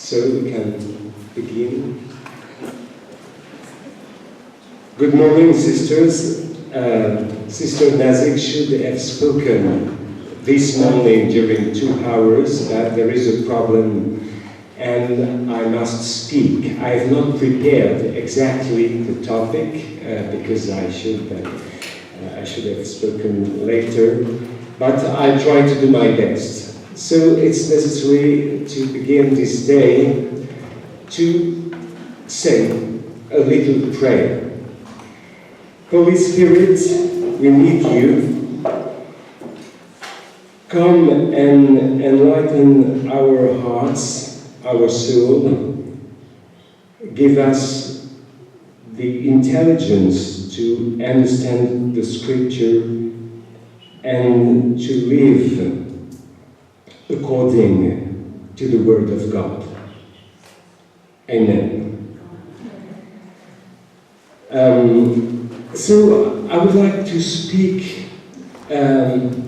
So we can begin. Good morning, sisters. Sister Nazik should have spoken this morning during 2 hours, but there is a problem and I must speak. I have not prepared exactly the topic because I should have spoken later, but I'll try to do my best. So it's necessary to begin this day to say a little prayer. Holy Spirit, we need you. Come and enlighten our hearts, our soul. Give us the intelligence to understand the Scripture and to live according to the Word of God. Amen. So I would like to speak in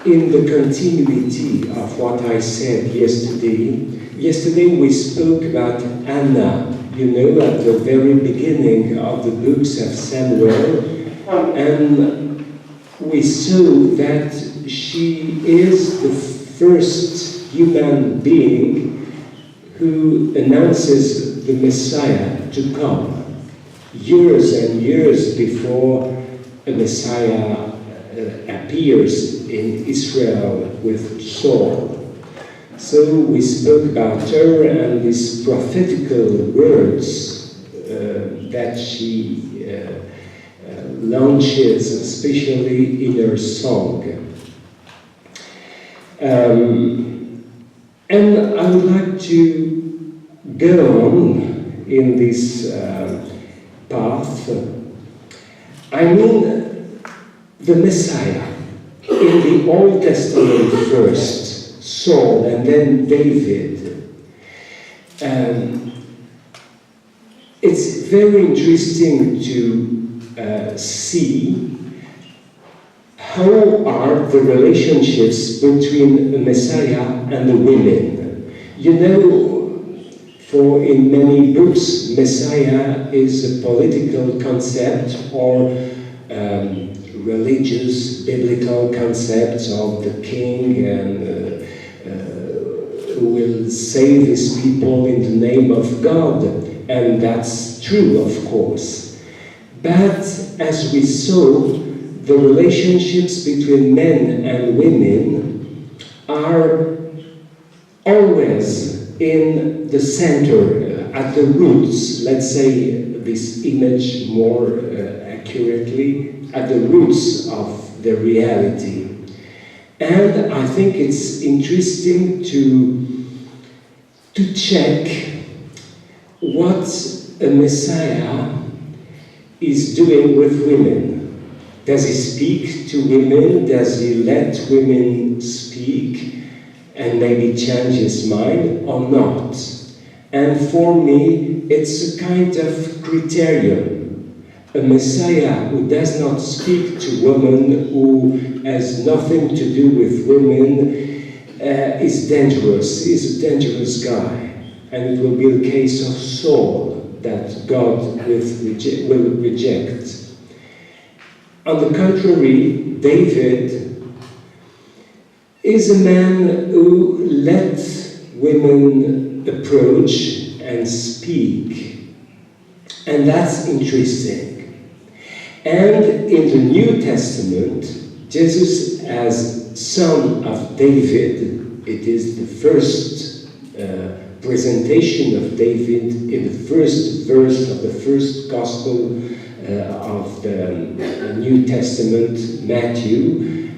the continuity of what I said yesterday. Yesterday we spoke about Anna, at the very beginning of the books of Samuel, and we saw that she is the first human being who announces the Messiah to come, years and years before a Messiah appears in Israel with Saul. So we spoke about her and these prophetical words that she launches, especially in her song. And I would like to go on in this path. I mean, the Messiah in the Old Testament first, Saul, and then David. It's very interesting to see how are the relationships between the Messiah and the women. For in many books, Messiah is a political concept or religious, biblical concept of the king and who will save his people in the name of God. And that's true, of course. But as we saw, the relationships between men and women are always in the center, at the roots, let's say this image more accurately, at the roots of the reality. And I think it's interesting to check what a Messiah is doing with women. Does he speak to women? Does he let women speak and maybe change his mind or not? And for me, it's a kind of criterion. A Messiah who does not speak to women, who has nothing to do with women, is dangerous. He's a dangerous guy. And it will be the case of Saul that God will reject. On the contrary, David is a man who lets women approach and speak. And that's interesting. And in the New Testament, Jesus as son of David, it is the first presentation of David in the first verse of the first gospel of the New Testament, Matthew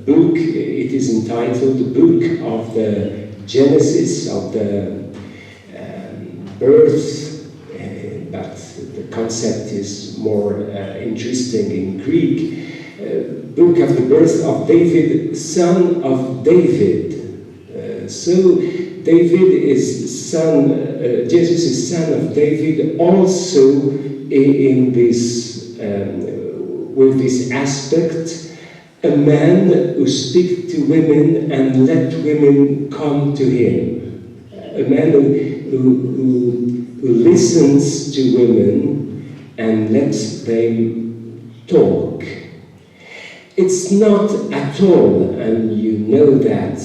book. It is entitled the Book of the Genesis, of the birth, but the concept is more interesting in Greek. Book of the birth of David, son of David. So David is son, Jesus is son of David also in this, with this aspect, a man who speaks to women and let women come to him. a man who listens to women and lets them talk. It's not at all, and you know that,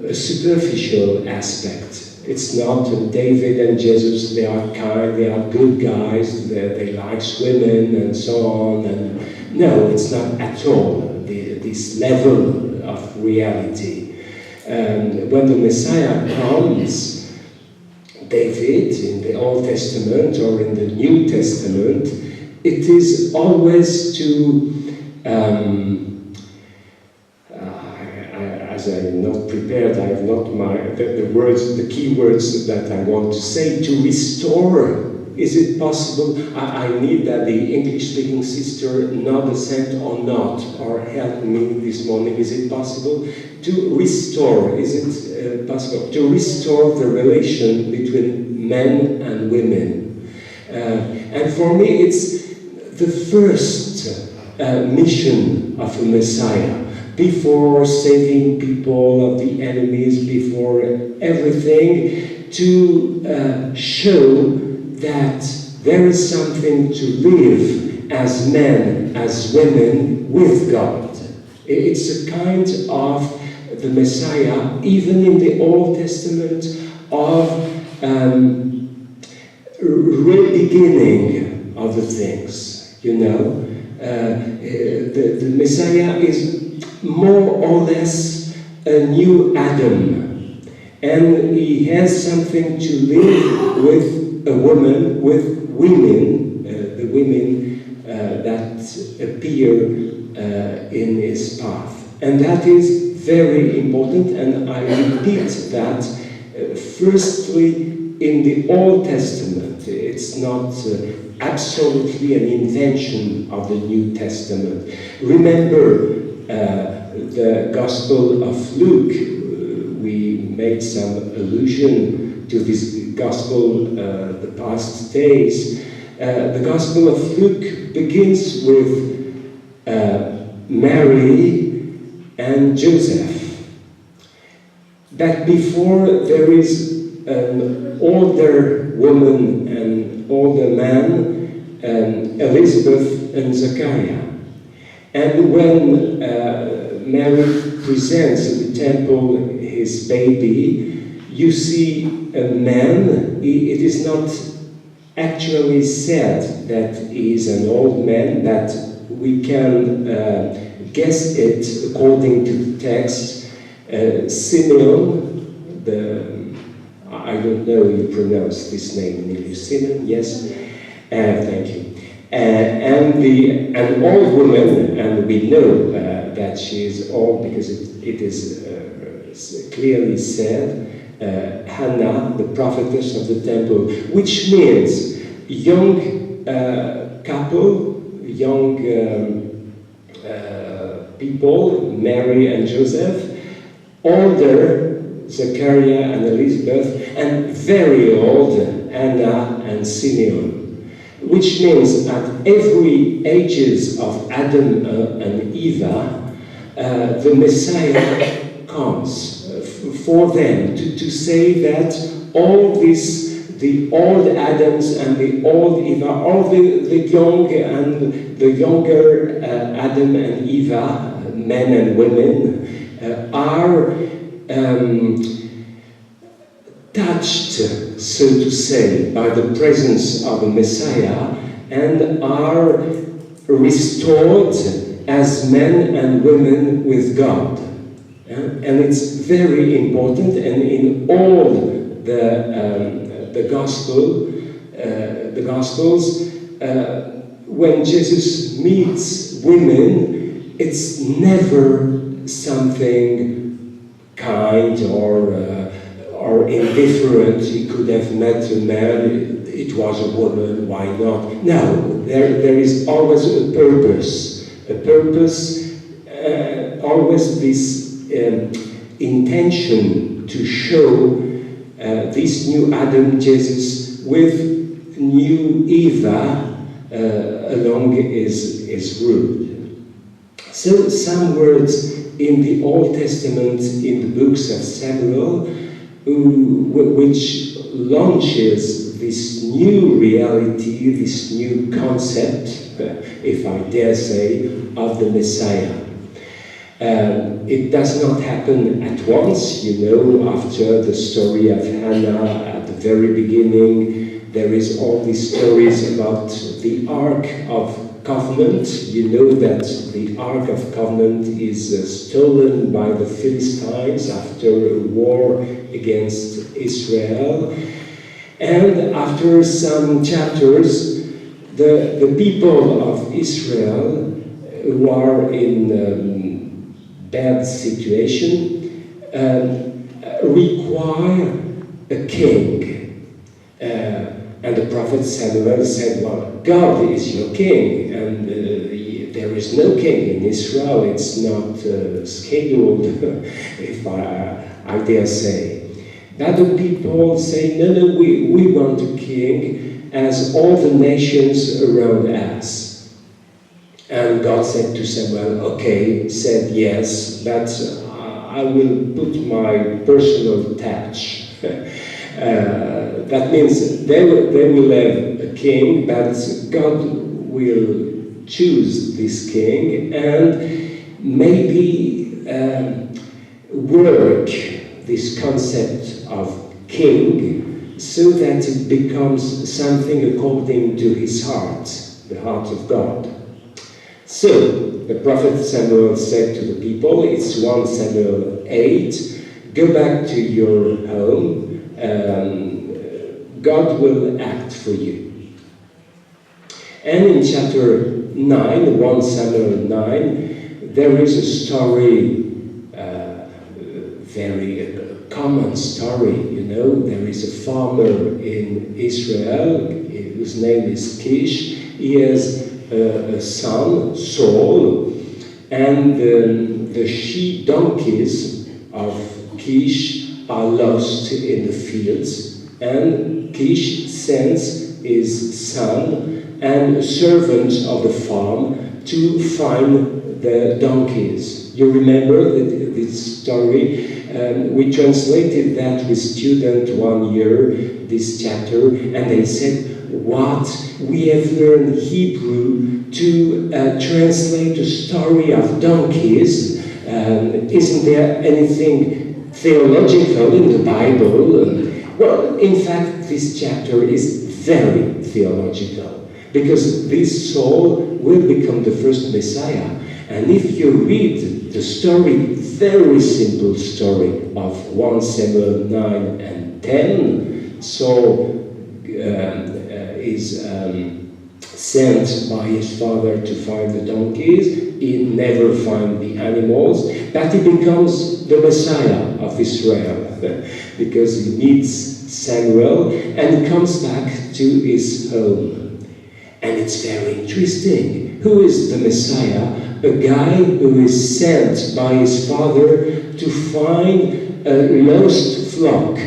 a superficial aspect. It's not David and Jesus, they are kind, they are good guys, they like women and so on. And no, it's not at all this level of reality. When the Messiah comes, David in the Old Testament or in the New Testament, it is always to, as I'm not prepared, I have not the key words that I want to say, to restore. Is it possible? I need that the English-speaking sister nod assent or not, or help me this morning. Is it possible to restore? Is it possible to restore the relation between men and women? And for me, it's the first mission of a Messiah. Before saving people of the enemies, before everything, to show that there is something to live as men, as women, with God. It's a kind of the Messiah, even in the Old Testament, of re-beginning of the things, you know. The Messiah is more or less a new Adam, and he has something to live with a woman, with women, the women that appear in his path. And that is very important, and I repeat that firstly in the Old Testament. It's not absolutely an invention of the New Testament. Remember the Gospel of Luke. We made some allusion to this Gospel the past days. The Gospel of Luke begins with Mary and Joseph. But before there is an older woman and older man, Elizabeth and Zechariah. And when Mary presents in the temple his baby, you see a man. It is not actually said that he is an old man, but we can guess it according to the text. Simeon, I don't know you pronounce this name in English. Simeon, yes? Thank you. And an old woman, and we know that she is old because it is clearly said, Hannah, the prophetess of the temple, which means young couple, young people, Mary and Joseph, older, Zechariah and Elizabeth, and very old, Anna and Simeon. Which means at every ages of Adam and Eva, the Messiah comes for them to say that all this, the old Adams and the old Eva, all the young and the younger Adam and Eva, men and women, are touched, so to say, by the presence of the Messiah and are restored as men and women with God. And it's very important, and in all the Gospels, when Jesus meets women, it's never something kind or indifferent. He could have met a man, it was a woman, why not? No, there is always a purpose, always this intention to show this new Adam, Jesus, with new Eva along his route. So some words in the Old Testament, in the books of Samuel, which launches this new reality, this new concept, if I dare say, of the Messiah. It does not happen at once, after the story of Hannah at the very beginning. There is all these stories about the Ark of Covenant. You know that the Ark of Covenant is stolen by the Philistines after a war against Israel. And after some chapters, the people of Israel who are in bad situation require a king. And the prophet Samuel said, well, God is your king, and there is no king in Israel. It's not scheduled, if I dare say. But the people say, no, we want a king as all the nations around us. And God said to Samuel, okay, said yes, but I will put my personal touch. That means they will have a king, but God will choose this king and maybe work this concept of king so that it becomes something according to his heart, the heart of God. So the prophet Samuel said to the people, it's 1 Samuel 8, go back to your home, God will act for you. And in chapter 9, 1 Samuel 9, there is a story, very common story, There is a farmer in Israel whose name is Kish. He has a son, Saul, and the she-donkeys of Kish are lost in the fields, and Kish sends his son and a servant of the farm to find the donkeys. You remember this story? We translated that with students one year, this chapter, and they said, what? We have learned Hebrew to translate the story of donkeys. Isn't there anything theological in the Bible? Well, in fact, this chapter is very theological, because this Saul will become the first Messiah. And if you read the story, very simple story of 1 Samuel 9 and 10, Saul is sent by his father to find the donkeys. He never finds the animals, but he becomes the Messiah of Israel because he meets Samuel and comes back to his home. And it's very interesting. Who is the Messiah? A guy who is sent by his father to find a lost flock.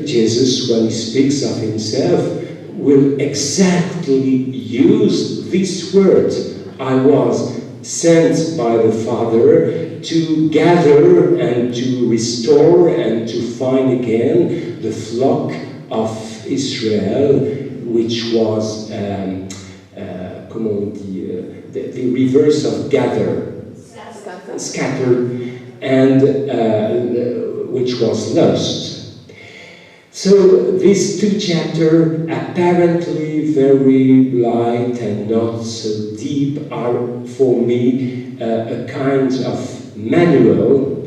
Jesus, when he speaks of himself, will exactly use this word. I was sent by the Father to gather and to restore and to find again the flock of Israel, which was the reverse of gather, scattered, and which was lost. So these two chapters, apparently very light and not so deep, are for me a kind of manual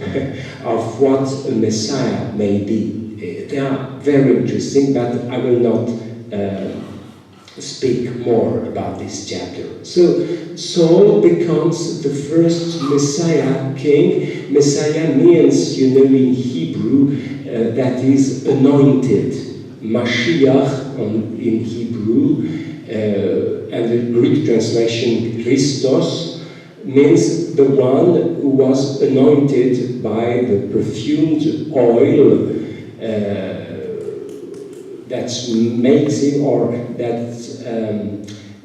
of what a Messiah may be. They are very interesting, but I will not speak more about this chapter. So Saul becomes the first Messiah king. Messiah means, in Hebrew, that is anointed. Mashiach in Hebrew, and the Greek translation Christos means the one who was anointed by the perfumed oil that makes him, or that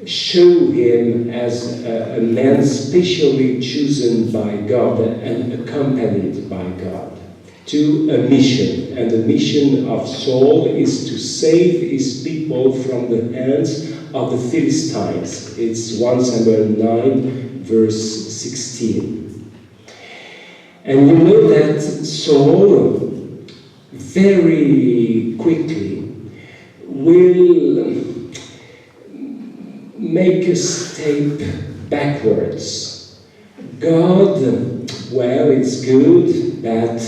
show him as a man specially chosen by God and accompanied by God. to a mission. And the mission of Saul is to save his people from the hands of the Philistines. It's 1 Samuel 9, verse 16. And you know that Saul very quickly will make a step backwards. God, well, it's good, but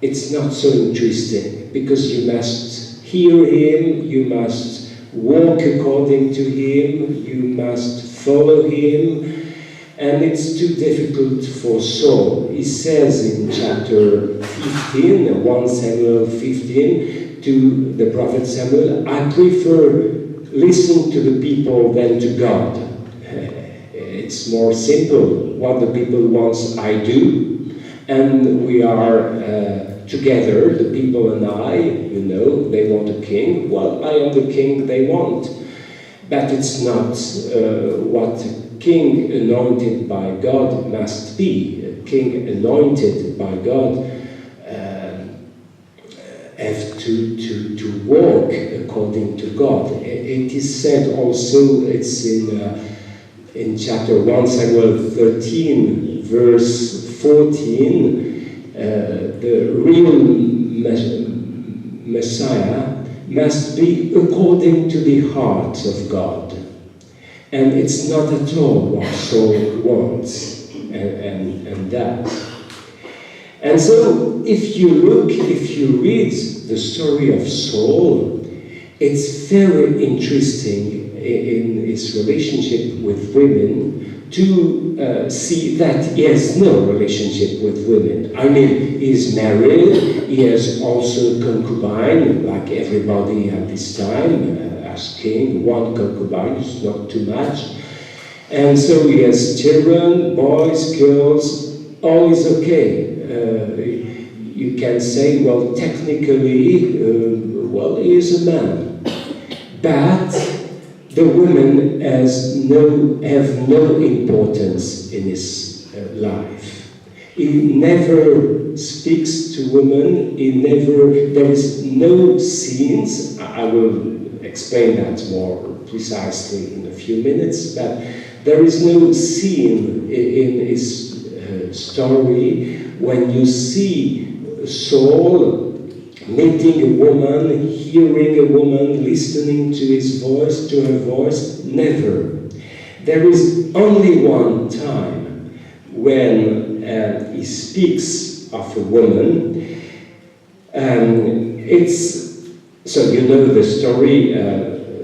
it's not so interesting, because you must hear him, you must walk according to him, you must follow him, and it's too difficult for Saul. He says in chapter 15, 1 Samuel 15, to the prophet Samuel, I prefer listen to the people than to God. It's more simple. What the people want, I do. And we are together, the people and I, you know, they want a king. Well, I am the king they want. But it's not what a king anointed by God must be. A king anointed by God have to walk according to God. It is said also, it's in chapter 1 Samuel 13, verse 14, the real Messiah must be according to the heart of God. And it's not at all what Saul wants and does. And so, if you read the story of Saul, it's very interesting in his relationship with women to see that he has no relationship with women. I mean, he's married, he has also a concubine, like everybody at this time, as king, one concubine is not too much. And so he has children, boys, girls, all is okay. You can say, well, technically, well, he is a man. But the women have no importance in his life. He never speaks to women, there is no scenes. I will explain that more precisely in a few minutes, but there is no scene in his story when you see Saul meeting a woman, hearing a woman, listening to his voice, to her voice. Never. There is only one time when he speaks of a woman. So you know the story.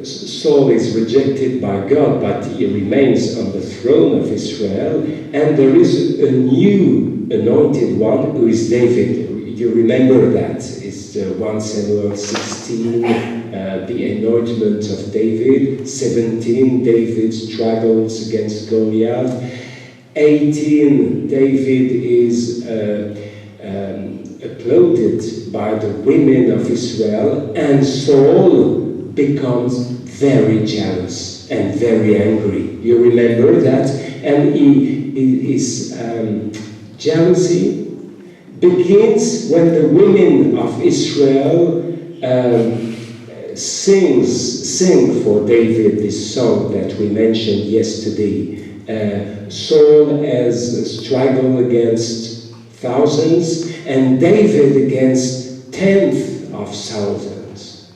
Saul is rejected by God, but he remains on the throne of Israel, and there is a new anointed one who is David. You remember that. It's 1 Samuel 16, the anointment of David. 17, David struggles against Goliath. 18, David is applauded by the women of Israel, and Saul becomes very jealous and very angry. You remember that? And his jealousy begins when the women of Israel sing for David this song that we mentioned yesterday. Saul has struggled against thousands, and David against tenth of thousands.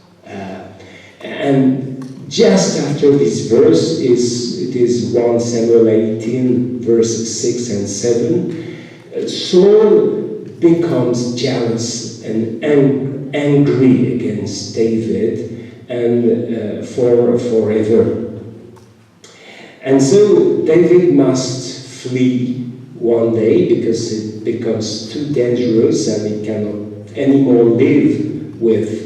And just after this verse it is 1 Samuel 18, verse 6 and 7. Saul becomes jealous and angry against David, and forever. And so David must flee one day because it becomes too dangerous and he cannot anymore live with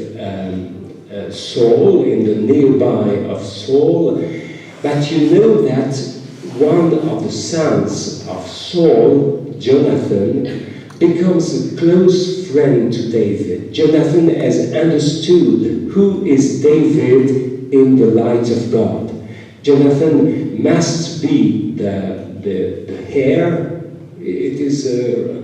Saul, in the nearby of Saul. But you know that one of the sons of Saul, Jonathan, becomes a close friend to David. Jonathan has understood who is David in the light of God. Jonathan must be the heir, it is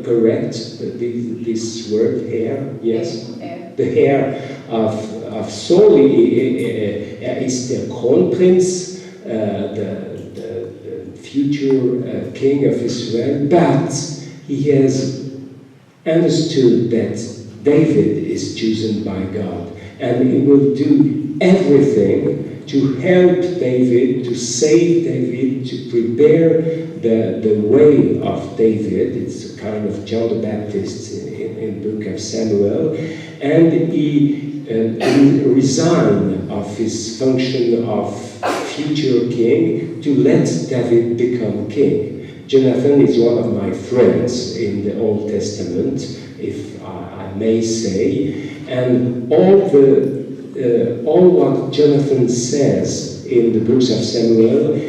correct, this word, hair, yes? The hair of Saul is the crown prince, the future king of Israel, but he has understood that David is chosen by God, and he will do everything to help David, to save David, to prepare the way of David. It's a kind of John the Baptist in the book of Samuel, and he resigned of his function of future king to let David become king. Jonathan is one of my friends in the Old Testament, if I may say, and all what Jonathan says in the books of Samuel,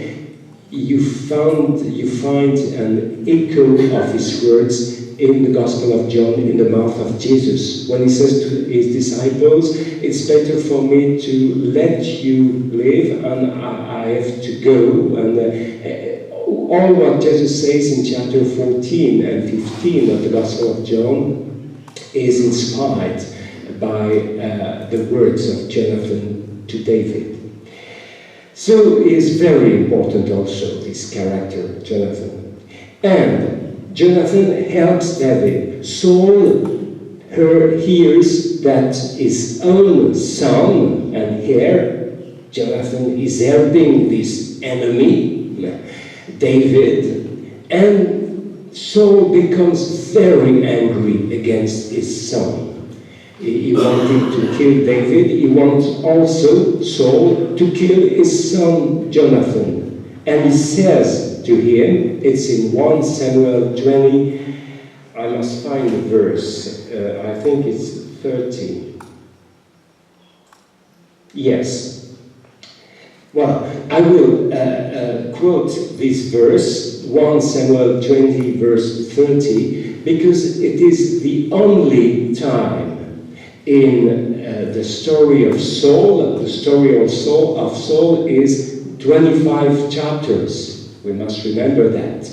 you find an echo of his words in the Gospel of John in the mouth of Jesus, when he says to his disciples, "It's better for me to let you live, and I have to go." And all what Jesus says in chapter 14 and 15 of the Gospel of John is inspired by the words of Jonathan to David. So he is very important also, this character, Jonathan. And Jonathan helps David. Saul hears that his own son and heir, Jonathan, is helping this enemy, David, and Saul becomes very angry against his son. He wanted to kill David. He wants also Saul to kill his son Jonathan. And he says to him, it's in 1 Samuel 20, I must find the verse, I think it's 30. Yes. Well, I will quote this verse, 1 Samuel 20, verse 30, because it is the only time in the story of Saul. The story of Saul is 25 chapters. We must remember that.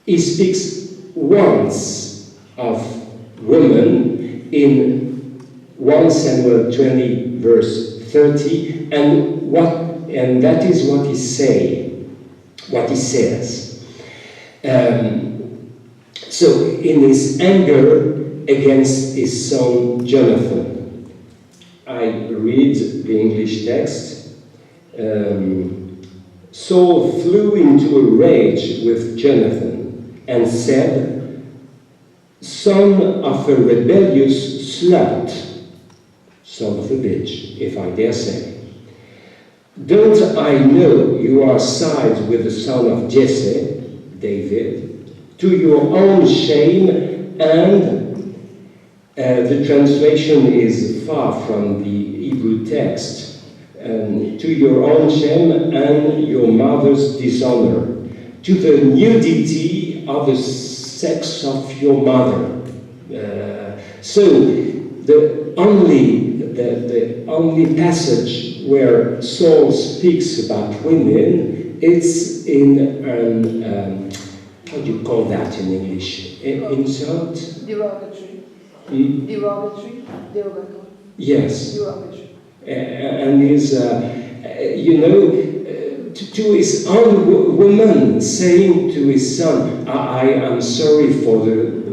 He speaks once of woman in 1 Samuel 20, verse 30, and that is what he says. So in his anger against his son Jonathan, I read the English text. Saul flew into a rage with Jonathan and said, "Son of a rebellious slut," son of a bitch, if I dare say, "don't I know you are side with the son of Jesse, David, to your own shame," and the translation is far from the Hebrew text, "to your own shame and your mother's dishonor, to the nudity of the sex of your mother." So the only passage where Saul speaks about women, it's in how do you call that in English? Insult? Derogatory. Derogatory. Yes. Derogatory. And is, to his own woman, saying to his son, I am sorry for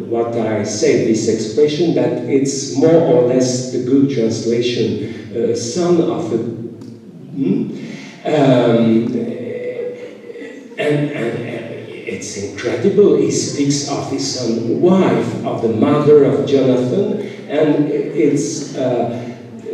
what I say, this expression, but it's more or less the good translation, son of a... And it's incredible. He speaks of his own wife, of the mother of Jonathan, and it's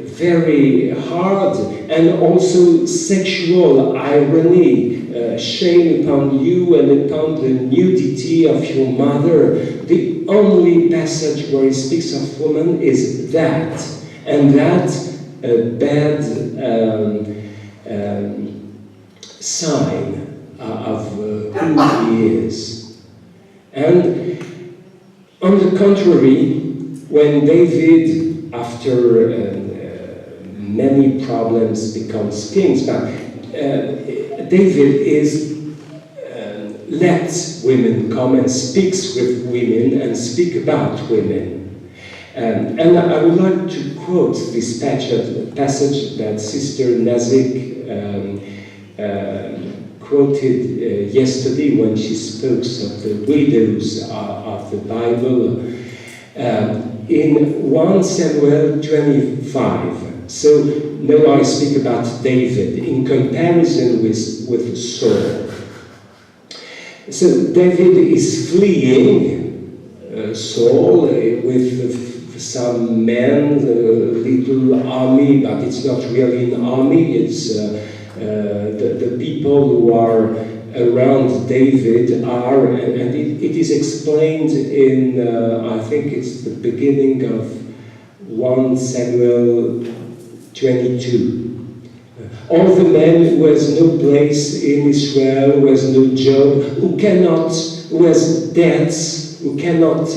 very hard, and also sexual irony, shame upon you and upon the nudity of your mother. The only passage where he speaks of woman is that, and that bad sign of who he is. And on the contrary, when David, after many problems, becomes king, but David let women come and speaks with women and speak about women. And I would like to quote this passage that Sister Nazik quoted yesterday when she spoke of the widows of the Bible in 1 Samuel 25. So now I speak about David in comparison with Saul. So David is fleeing Saul with some men, a little army, but it's not really an army, it's the people who are around David are, and it is explained in, I think it's the beginning of 1 Samuel 22. All the men who has no place in Israel, who has no job, who has debts, who cannot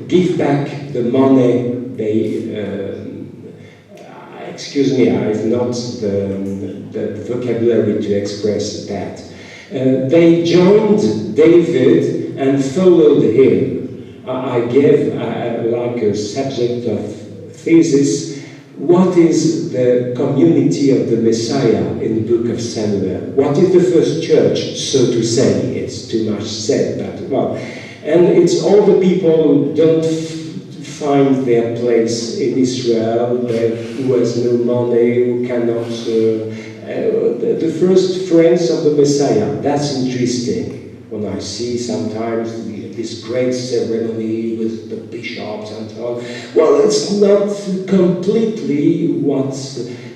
give back the money they excuse me, I have not the vocabulary to express that. They joined David and followed him. I gave like a subject of thesis, what is the community of the Messiah in the book of Samuel? What is the first church, so to say? It's too much said, but well. And it's all the people who don't find their place in Israel, who has no money, who cannot... the first friends of the Messiah, that's interesting. When I see sometimes this great ceremony with the bishops and so on, well, it's not completely what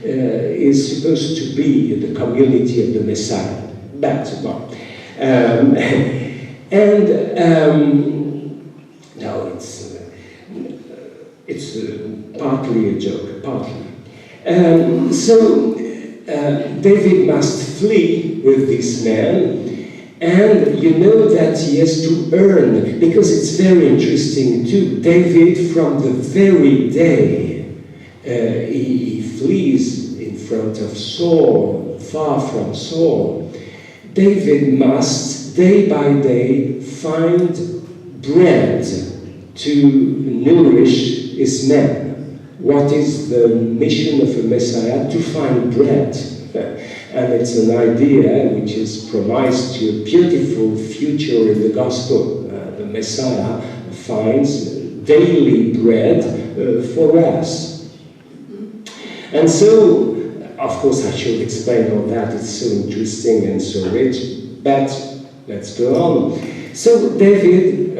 is supposed to be the community of the Messiah. But, well... no, it's partly a joke, partly. So David must flee with this man, and you know that he has to earn, because it's very interesting too. David, from the very day he flees in front of Saul, far from Saul, David must, day by day, find bread to nourish his men. What is the mission of a Messiah? To find bread. And it's an idea which is promised to a beautiful future in the gospel. The Messiah finds daily bread for us. And so, of course, I should explain all that. It's so interesting and so rich. But let's go on. So David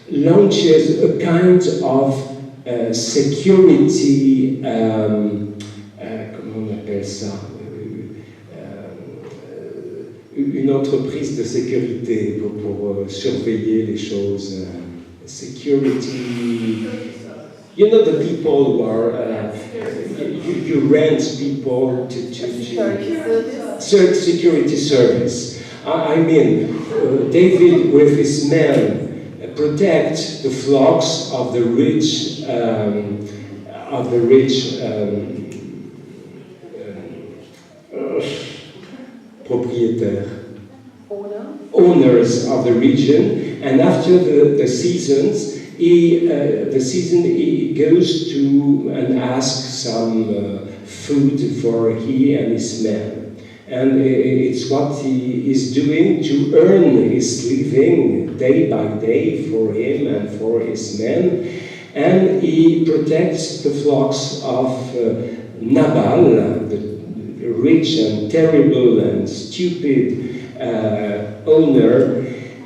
launches a kind of security, comment on appelle ça, une entreprise de sécurité pour surveiller les choses, security. You know the people who are, you rent people to security service. I mean, David with his men protect the flocks of the rich propriétaires, owners of the region, and after the seasons, he goes to and asks some food for he and his men. And it's what he is doing to earn his living day by day for him and for his men. And he protects the flocks of Nabal, the rich and terrible and stupid owner.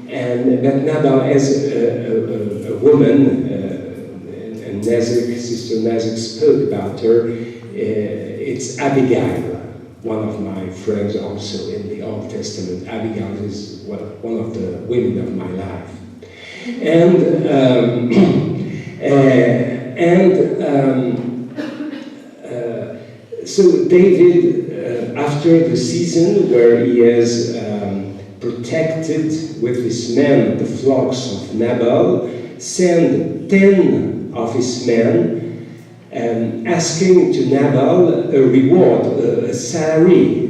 And that Nabal has a woman, and Sister Nazik spoke about her. It's Abigail. One of my friends also in the Old Testament. Abigail is one of the women of my life. So David, after the season where he has protected with his men the flocks of Nabal, sent 10 of his men asking to Nabal a reward, a salary.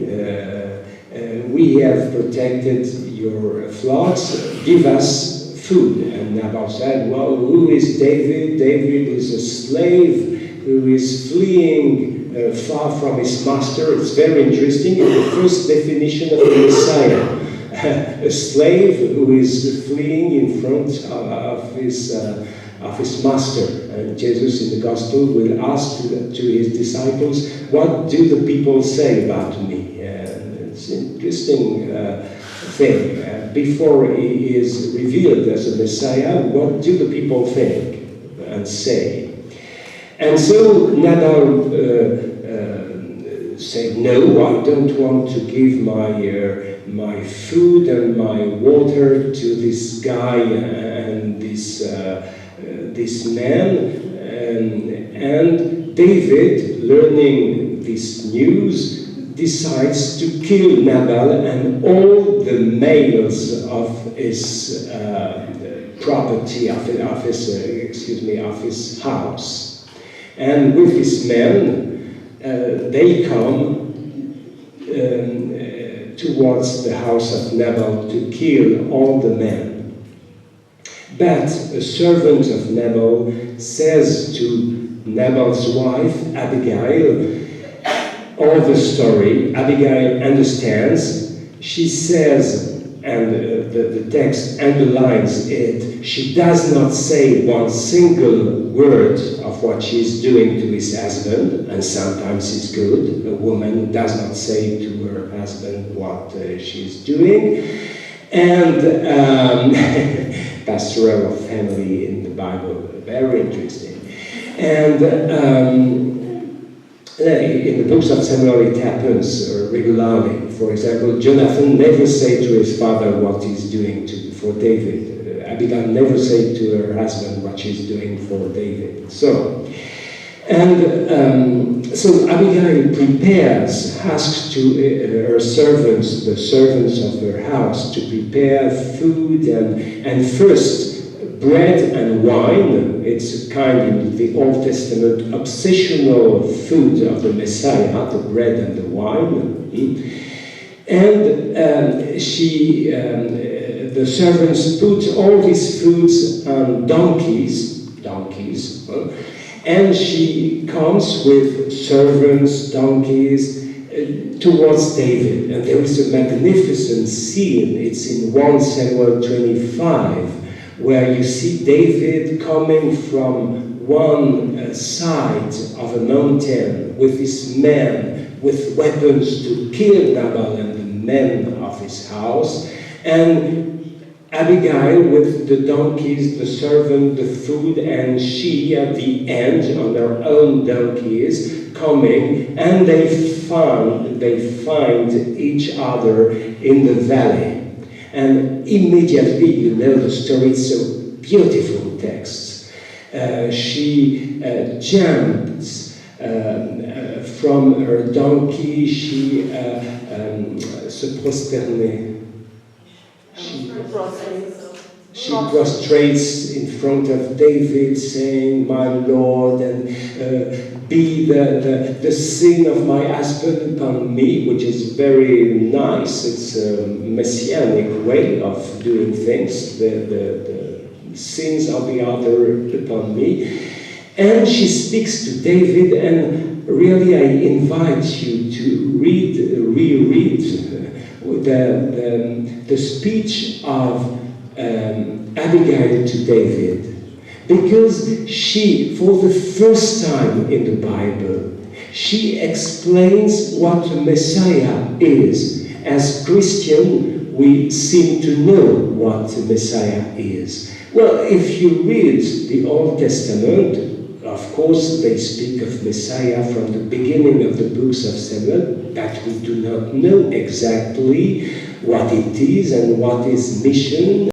We have protected your flocks, give us food. And Nabal said, well, who is David? David is a slave who is fleeing far from his master. It's very interesting. It's the first definition of the Messiah. A slave who is fleeing in front of his master. And Jesus in the Gospel will ask to his disciples, what do the people say about me? It's an interesting thing. Before he is revealed as a Messiah, what do the people think and say? And so Nabal said, no, I don't want to give my food and my water to this guy and this man. And David, learning this news, decides to kill Nabal and all the males of his property, of his house. And with his men, they come towards the house of Nabal to kill all the men. But a servant of Nabal says to Nabal's wife, Abigail, all the story. Abigail understands. She says, and the text underlines it, she does not say one single word of what she is doing to his husband, and sometimes it's good. A woman does not say to her husband what she is doing. And pastoral family in the Bible, very interesting. And in the books of Samuel, it happens regularly. For example, Jonathan never said to his father what he's doing for David. Abigail never said to her husband what she's doing for David. So Abigail asks to her servants, the servants of her house, to prepare food and first bread and wine. It's a kind, in the Old Testament, obsessional food of the Messiah, the bread and the wine. And the servants put all these foods on donkeys, and she comes with servants, donkeys, towards David. And there is a magnificent scene. It's in 1 Samuel 25, where you see David coming from one side of a mountain with his men, with weapons to kill Nabal and the men of his house, and Abigail with the donkeys, the servant, the food, and she at the end on their own donkeys coming, and they find each other in the valley. And immediately, you know the story, it's a beautiful text. She jumps from her donkey, she se prosternait. She prostrates in front of David, saying, my Lord, and be the sin of my husband upon me, which is very nice. It's a messianic way of doing things, the sins of the other upon me. And she speaks to David, and really I invite you to reread the speech of Abigail to David, because she, for the first time in the Bible, she explains what the Messiah is. As Christian, we seem to know what the Messiah is. Well, if you read the Old Testament, of course they speak of Messiah from the beginning of the books of Samuel, but we do not know exactly what it is and what is mission.